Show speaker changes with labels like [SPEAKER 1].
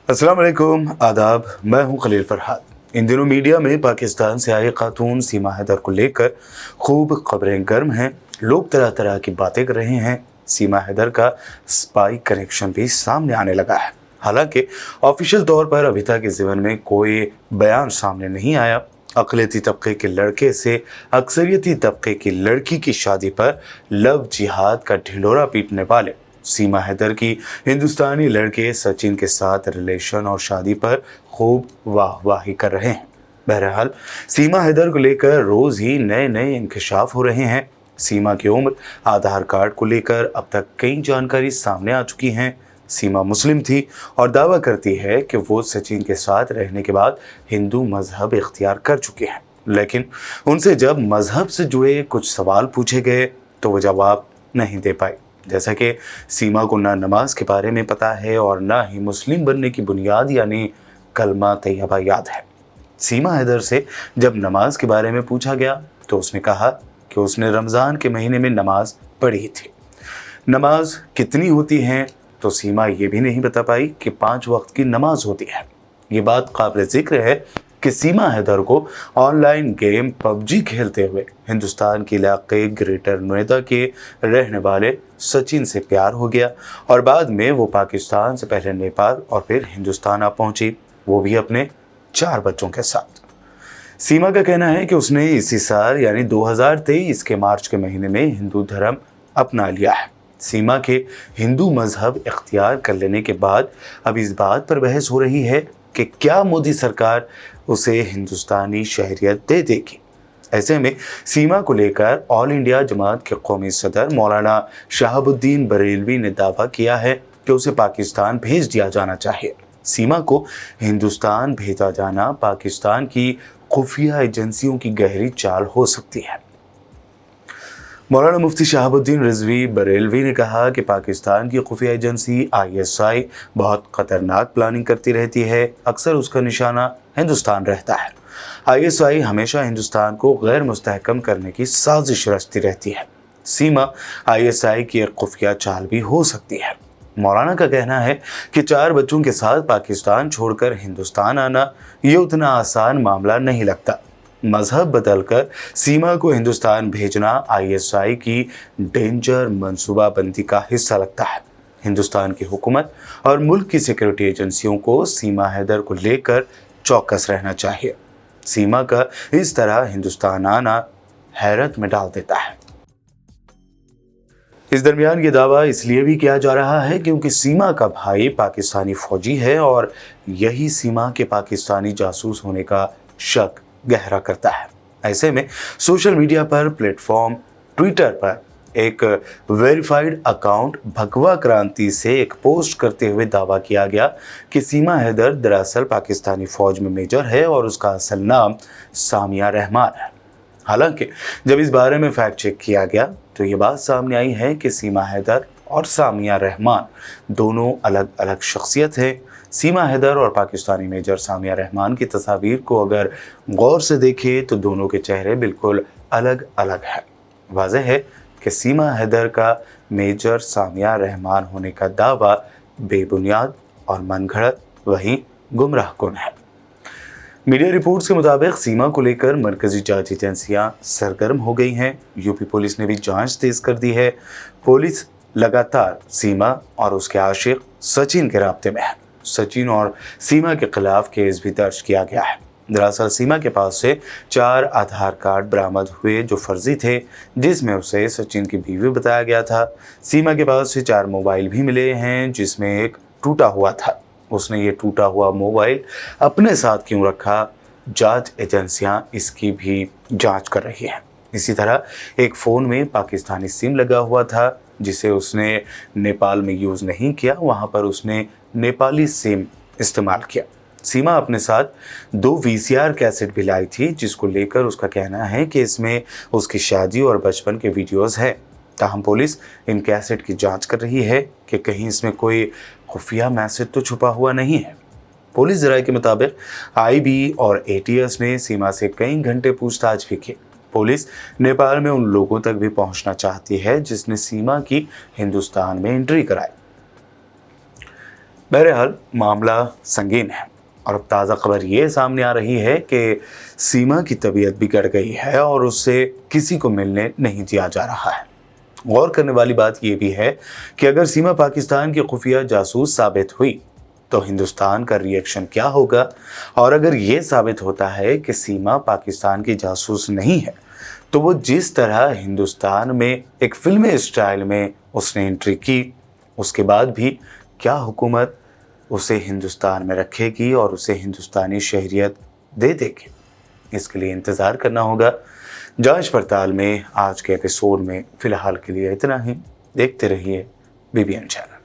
[SPEAKER 1] अस्सलाम वालेकुम, आदाब। मैं हूं खलील फरहाद। इन दिनों मीडिया में पाकिस्तान से आई खातून सीमा हैदर को लेकर खूब खबरें गर्म हैं। लोग तरह तरह की बातें कर रहे हैं। सीमा हैदर का स्पाई कनेक्शन भी सामने आने लगा है। हालांकि ऑफिशियल तौर पर अभी तक इस ज़िम्न में कोई बयान सामने नहीं आया। अक़लियती तबके के लड़के से अक्सरियती तबके की लड़की की शादी पर लव जिहाद का ढिंढोरा पीटने वाले सीमा हैदर की हिंदुस्तानी लड़के सचिन के साथ रिलेशन और शादी पर खूब वाहवाही कर रहे हैं। बहरहाल सीमा हैदर को लेकर रोज ही नए नए इंकशाफ हो रहे हैं। सीमा की उम्र, आधार कार्ड को लेकर अब तक कई जानकारी सामने आ चुकी हैं। सीमा मुस्लिम थी और दावा करती है कि वो सचिन के साथ रहने के बाद हिंदू मजहब इख्तियार कर चुके हैं, लेकिन उनसे जब मजहब से जुड़े कुछ सवाल पूछे गए तो वो जवाब नहीं दे पाई। जैसा कि सीमा को ना नमाज के बारे में पता है और ना ही मुस्लिम बनने की बुनियाद यानी कलमा तैयबा याद है। सीमा हैदर से जब नमाज के बारे में पूछा गया तो उसने कहा कि उसने रमज़ान के महीने में नमाज पढ़ी थी। नमाज कितनी होती है तो सीमा ये भी नहीं बता पाई कि 5 वक्त की नमाज होती है। ये बात काबिल जिक्र है कि सीमा हैदर को ऑनलाइन गेम पबजी खेलते हुए हिंदुस्तान के इलाके ग्रेटर नोएडा के रहने वाले सचिन से प्यार हो गया और बाद में वो पाकिस्तान से पहले नेपाल और फिर हिंदुस्तान आ पहुंची, वो भी अपने 4 बच्चों के साथ। सीमा का कहना है कि उसने इसी साल यानी 2023 के मार्च के महीने में हिंदू धर्म अपना लिया है। सीमा के हिंदू मजहब इख्तियार कर लेने के बाद अब इस बात पर बहस हो रही है कि क्या मोदी सरकार उसे हिंदुस्तानी शहरियत दे देगी। ऐसे में सीमा को लेकर ऑल इंडिया जमात के कौमी सदर मौलाना शहाबुद्दीन बरेलवी ने दावा किया है कि उसे पाकिस्तान भेज दिया जाना चाहिए। सीमा को हिंदुस्तान भेजा जाना पाकिस्तान की खुफिया एजेंसियों की गहरी चाल हो सकती है। मौलाना मुफ्ती शहाबुद्दीन रिजवी बरेलवी ने कहा कि पाकिस्तान की खुफिया एजेंसी ISI बहुत खतरनाक प्लानिंग करती रहती है। अक्सर उसका निशाना हिंदुस्तान रहता है। ISI हमेशा हिंदुस्तान को गैर मुस्तहकम करने की साजिश रचती रहती है। सीमा ISI की एक खुफिया चाल भी हो सकती है। मौलाना का कहना है कि 4 बच्चों के साथ पाकिस्तान छोड़कर हिंदुस्तान आना ये उतना आसान मामला नहीं लगता। मजहब बदलकर सीमा को हिंदुस्तान भेजना ISI की डेंजर मंसूबाबंदी का हिस्सा लगता है। हिंदुस्तान की हुकूमत और मुल्क की सिक्योरिटी एजेंसियों को सीमा हैदर को लेकर चौकस रहना चाहिए। सीमा का इस तरह हिंदुस्तान आना हैरत में डाल देता है। इस दरमियान ये दावा इसलिए भी किया जा रहा है क्योंकि सीमा का भाई पाकिस्तानी फौजी है और यही सीमा के पाकिस्तानी जासूस होने का शक गहरा करता है। ऐसे में सोशल मीडिया पर प्लेटफॉर्म ट्विटर पर एक वेरीफाइड अकाउंट भगवा क्रांति से एक पोस्ट करते हुए दावा किया गया कि सीमा हैदर दरअसल पाकिस्तानी फौज में मेजर है और उसका असल नाम सामिया रहमान है। हालांकि जब इस बारे में फैक्ट चेक किया गया तो ये बात सामने आई है कि सीमा हैदर और सामिया रहमान दोनों अलग अलग शख्सियत है। सीमा हैदर और पाकिस्तानी मेजर सामिया रहमान की तस्वीर को अगर गौर से देखें तो दोनों के चेहरे बिल्कुल अलग अलग हैं। वाज़ेह है कि सीमा हैदर का मेजर सामिया रहमान होने का दावा बेबुनियाद और मनगढ़ंत वहीं गुमराहकुन है। मीडिया रिपोर्ट्स के मुताबिक सीमा को लेकर मरकजी जांच एजेंसियां सरगर्म हो गई हैं। यूपी पुलिस ने भी जांच तेज कर दी है। पुलिस लगातार सीमा और उसके आशिक सचिन के राब्ते में है। सचिन और सीमा के खिलाफ केस भी दर्ज किया गया है। दरअसल सीमा के पास से 4 आधार कार्ड बरामद हुए जो फर्जी थे, जिसमें उसे सचिन की बीवी बताया गया था। सीमा के पास से 4 मोबाइल भी मिले हैं जिसमें एक टूटा हुआ था। उसने ये टूटा हुआ मोबाइल अपने साथ क्यों रखा, जांच एजेंसियां इसकी भी जांच कर रही हैं। इसी तरह एक फ़ोन में पाकिस्तानी सिम लगा हुआ था जिसे उसने नेपाल में यूज़ नहीं किया, वहाँ पर उसने नेपाली सिम इस्तेमाल किया। सीमा अपने साथ 2 VCR कैसेट भी लाई थी जिसको लेकर उसका कहना है कि इसमें उसकी शादी और बचपन के वीडियोज़ हैं। ताहम पुलिस इन कैसेट की जांच कर रही है कि कहीं इसमें कोई खुफिया मैसेज तो छुपा हुआ नहीं है। पुलिस ज़राए के मुताबिक IB और ATS ने सीमा से कई घंटे पूछताछ भी की। पुलिस नेपाल में उन लोगों तक भी पहुंचना चाहती है जिसने सीमा की हिंदुस्तान में एंट्री कराई। बहरहाल मामला संगीन है और अब ताज़ा खबर ये सामने आ रही है कि सीमा की तबीयत बिगड़ गई है और उससे किसी को मिलने नहीं दिया जा रहा है। गौर करने वाली बात यह भी है कि अगर सीमा पाकिस्तान की खुफिया जासूस साबित हुई तो हिंदुस्तान का रिएक्शन क्या होगा, और अगर ये साबित होता है कि सीमा पाकिस्तान की जासूस नहीं है तो वो जिस तरह हिंदुस्तान में एक फिल्मी स्टाइल में उसने एंट्री की, उसके बाद भी क्या हुकूमत उसे हिंदुस्तान में रखेगी और उसे हिंदुस्तानी शहरियत दे देगी। इसके लिए इंतज़ार करना होगा। जांच पड़ताल में आज के एपिसोड में फ़िलहाल के लिए इतना ही। देखते रहिए BBN चैनल।